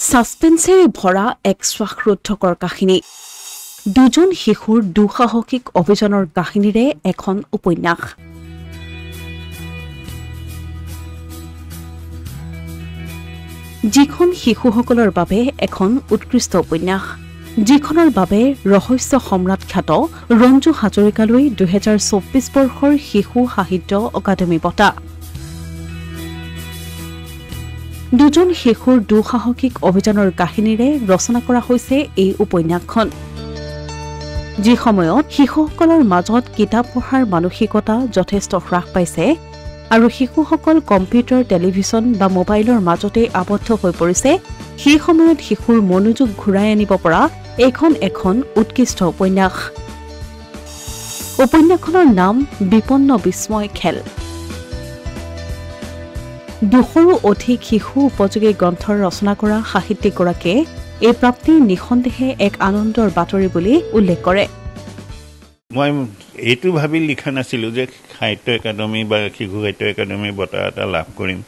সাসপেন্সেৰে ভৰা এক শ্বাসৰুদ্ধকৰ কাহিনী দুজন শিশুৰ দুঃসাহসিক অভিযানৰ কাহিনীৰে এখন উপন্যাস যিখন শিশুসকলৰ বাবে এখন উৎকৃষ্ট উপন্যাস যিখনৰ বাবে ৰহস্য সম্ৰাট খ্যাত ৰঞ্জু হাজৰিকালৈ 2024 বৰ্ষৰ শিশু সাহিত্য অকাডেমী বঁটা দুজন শিশুৰ দুঃসাহসিক অভিযানৰ কাহিনীৰে ৰচনা কৰা হৈছে এই উপন্যাসখন যি সময়ত শিশুসকলৰ মাজত কিতাপ পঢ়াৰ মানসিকতা যথেষ্ট হ্ৰাস পাইছে আৰু শিশুসকল কম্পিউটাৰ টেলিভিছন বা মোবাইলৰ মাজতে আবদ্ধ হৈ পৰিছে সেই সময়ত শিশুৰ মনোযোগ ঘূৰাই আনিব পৰা এখন উৎকৃষ্ট উপন্যাস উপন্যাসখনৰ নাম বিপন্ন বিস্ময় খেল 200ৰো অধিক শিশু উপযোগী গ্ৰন্থ ৰচনা কৰা সাহিত্যিকগৰাকীয়ে এই প্ৰাপ্তি নিখন্দেহে এক আনন্দৰ বাতৰি বুলি উল্লেখ কৰে মই এইটো ভাবি লিখা নাছিলো যে সাহিত্য একাডেমী বা শিশু সাহিত্য একাডেমী বঁটা এটা লাভ কৰিম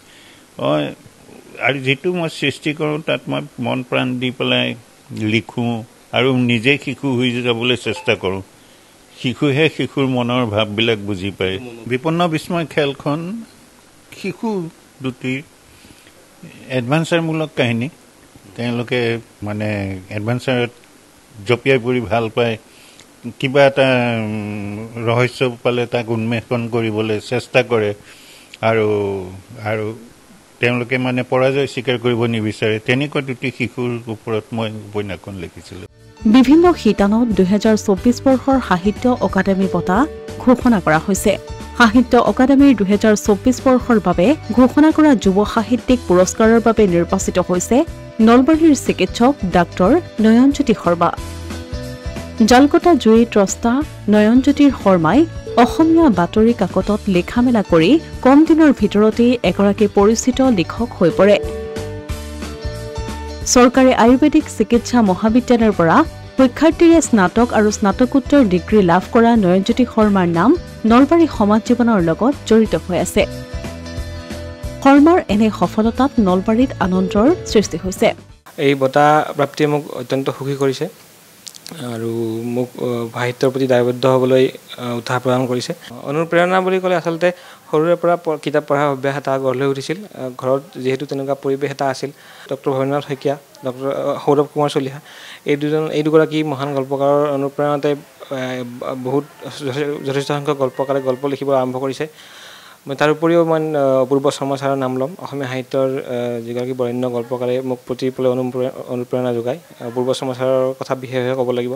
আৰু যেটো মই সৃষ্টি কৰোঁ তাত মই মন প্ৰাণ দি পেলাই লিখোঁ আৰু নিজে শিশু হৈ যাবলৈ চেষ্টা কৰোঁ শিশুহে শিশুৰ মনৰ ভাৱবিলাক বুজি পায় বিপন্ন বিস্ময় খেলখন শিশু দুটি এডভান্সাৰমূলক কাহিনী তেওঁলোকে মানে এডভান্সাৰত জপিয়াই পৰি ভাল পায় কিবা এটা ৰহস্য পালে তাক উন্মেষণ কৰিবলৈ চেষ্টা কৰে আৰু তেওঁলোকে মানে পৰাজয় স্বীকাৰ কৰিব নিবিচাৰে তেনেকুৱা দুটি শিশুৰ ওপৰত মই উপন্যাসখন লিখিছিলোঁ বিভিন্ন শিতানত 2024 বৰ্ষৰ সাহিত্য অকাডেমী বঁটা ঘোষণা কৰা হৈছে সাহিত্য অকাডেমীৰ 2024 বৰ্ষৰ বাবে ঘোষণা কৰা যুৱ সাহিত্যিক পুৰস্কাৰৰ বাবে নিৰ্বাচিত হৈছে নলবাৰীৰ চিকিৎসক ডাক্তৰ নয়নজ্যোতি শৰ্মা জালকটা জুই ত্ৰস্তা নয়নজ্যোতিৰ শৰ্মাই অসমীয়া বাতৰি কাকতত লেখা মেলা কৰি কম দিনৰ ভিতৰতে এগৰাকী পৰিচিত লিখক হৈ পৰে চৰকাৰী আয়ুৰ্বেদিক চিকিৎসা মহাবিদ্যালয়ৰ পৰা শিক্ষাৰ্থীৰে স্নাতক আৰু স্নাতকোত্তৰ ডিগ্ৰী লাভ কৰা নয়নজ্যোতি শৰ্মাৰ নাম নলবাৰী সমাজ জীৱনৰ লগত জড়িত হৈ আছে শৰ্মাৰ এনে সফলতাত নলবাৰীত আনন্দৰ সৃষ্টি হৈছে এই বঁটা প্ৰাপ্তিয়ে মোক অত্যন্ত সুখী কৰিছে আৰু মোক সাহিত্যৰ প্ৰতি দায়বদ্ধ হ'বলৈ উৎসাহ প্ৰদান কৰিছে অনুপ্ৰেৰণা বুলি ক'লে আচলতে সৰুৰে পৰা কিতাপ পঢ়াৰ অভ্যাস এটা গঢ় লৈ উঠিছিল ঘৰত যিহেতু তেনেকুৱা পৰিৱেশ এটা আছিল ডক্টৰ ভবেন্দ্ৰনাথ শইকীয়া ডক্টৰ সৌৰভ কুমাৰ চলিহা এই দুগৰাকী মহান গল্পকাৰৰ অনুপ্ৰেৰণাতে বহুত যথেষ্ট সংখ্যক গল্পকাৰে গল্প লিখিব আৰম্ভ কৰিছে তাৰ উপৰিও মই অপূৰ্ব শৰ্মা ছাৰৰ নাম ল'ম অসমীয়া সাহিত্যৰ যিগৰাকী বৰেণ্য গল্পকাৰে মোক প্ৰতিপলে অনুপ্ৰেৰণা যোগায় অপূৰ্ব শৰ্মা ছাৰৰ কথা বিশেষভাৱে ক'ব লাগিব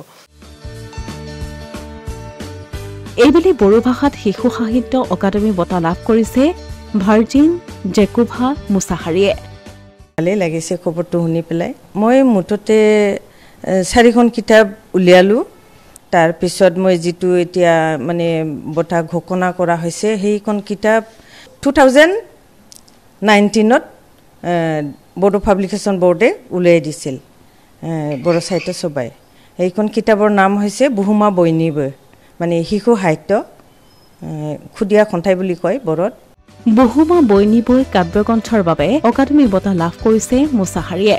এইবেলি বড়ো ভাষাত শিশু সাহিত্য অকাডেমী বঁটা লাভ কৰিছে ভাৰ্জিন জেকোভা মুছাহাৰীয়ে ভালেই লাগিছে খবৰটো শুনি পেলাই মই মুঠতে 4খন কিতাপ উলিয়ালোঁ তাৰ পিছত মই যেটো এতিয়া মানে বঁটা ঘোষণা কৰা হৈছে সেইখন কিতাপ 2019ত বড়ো পাব্লিকেশ্যন বোৰ্ডে উলিয়াই দিছিল বড়ো সাহিত্য সভাই সেইখন কিতাপৰ নাম হৈছে বহুমা বৈনিবৈ মানে শিশু সাহিত্য খুদিয়া খন্থাই বুলি কয় বড়োত বহুমা বৈনিবৈ কাব্যগ্ৰন্থৰ বাবে অকাডেমী বঁটা লাভ কৰিছে মুছাহাৰীয়ে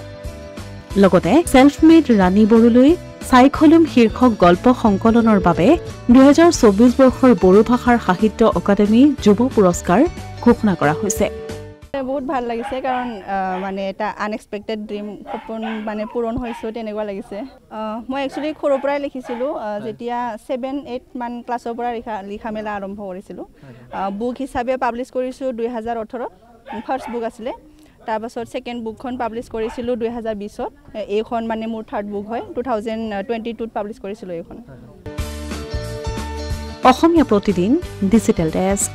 লগতে সেলফ মেড ৰাণী বড়োলৈ সাইখলুম শীৰ্ষক গল্প সংকলনৰ বাবে 2024 বৰ্ষৰ বড়ো ভাষাৰ সাহিত্য অকাডেমী যুৱ পুৰস্কাৰ ঘোষণা কৰা হৈছে বহুত ভাল লাগিছে কাৰণ মানে এটা আনএক্সপেক্টেড ড্ৰিম সপোন মানে পূৰণ হৈছে তেনেকুৱা লাগিছে মই একচুৱেলি সৰুৰ পৰাই লিখিছিলোঁ যেতিয়া 7-8 মান ক্লাছৰ পৰা লিখা মেলা আৰম্ভ কৰিছিলোঁ বুক হিচাপে পাব্লিছ কৰিছোঁ 2018ত ফাৰ্ষ্ট বুক আছিলে তাৰপাছত ছেকেণ্ড বুকখন পাব্লিছ কৰিছিলোঁ 2020ত এইখন মানে মোৰ থাৰ্ড বুক হয় 2022ত পাব্লিছ কৰিছিলোঁ এইখন অসমীয়া প্ৰতিদিন ডিজিটেল ডেস্ক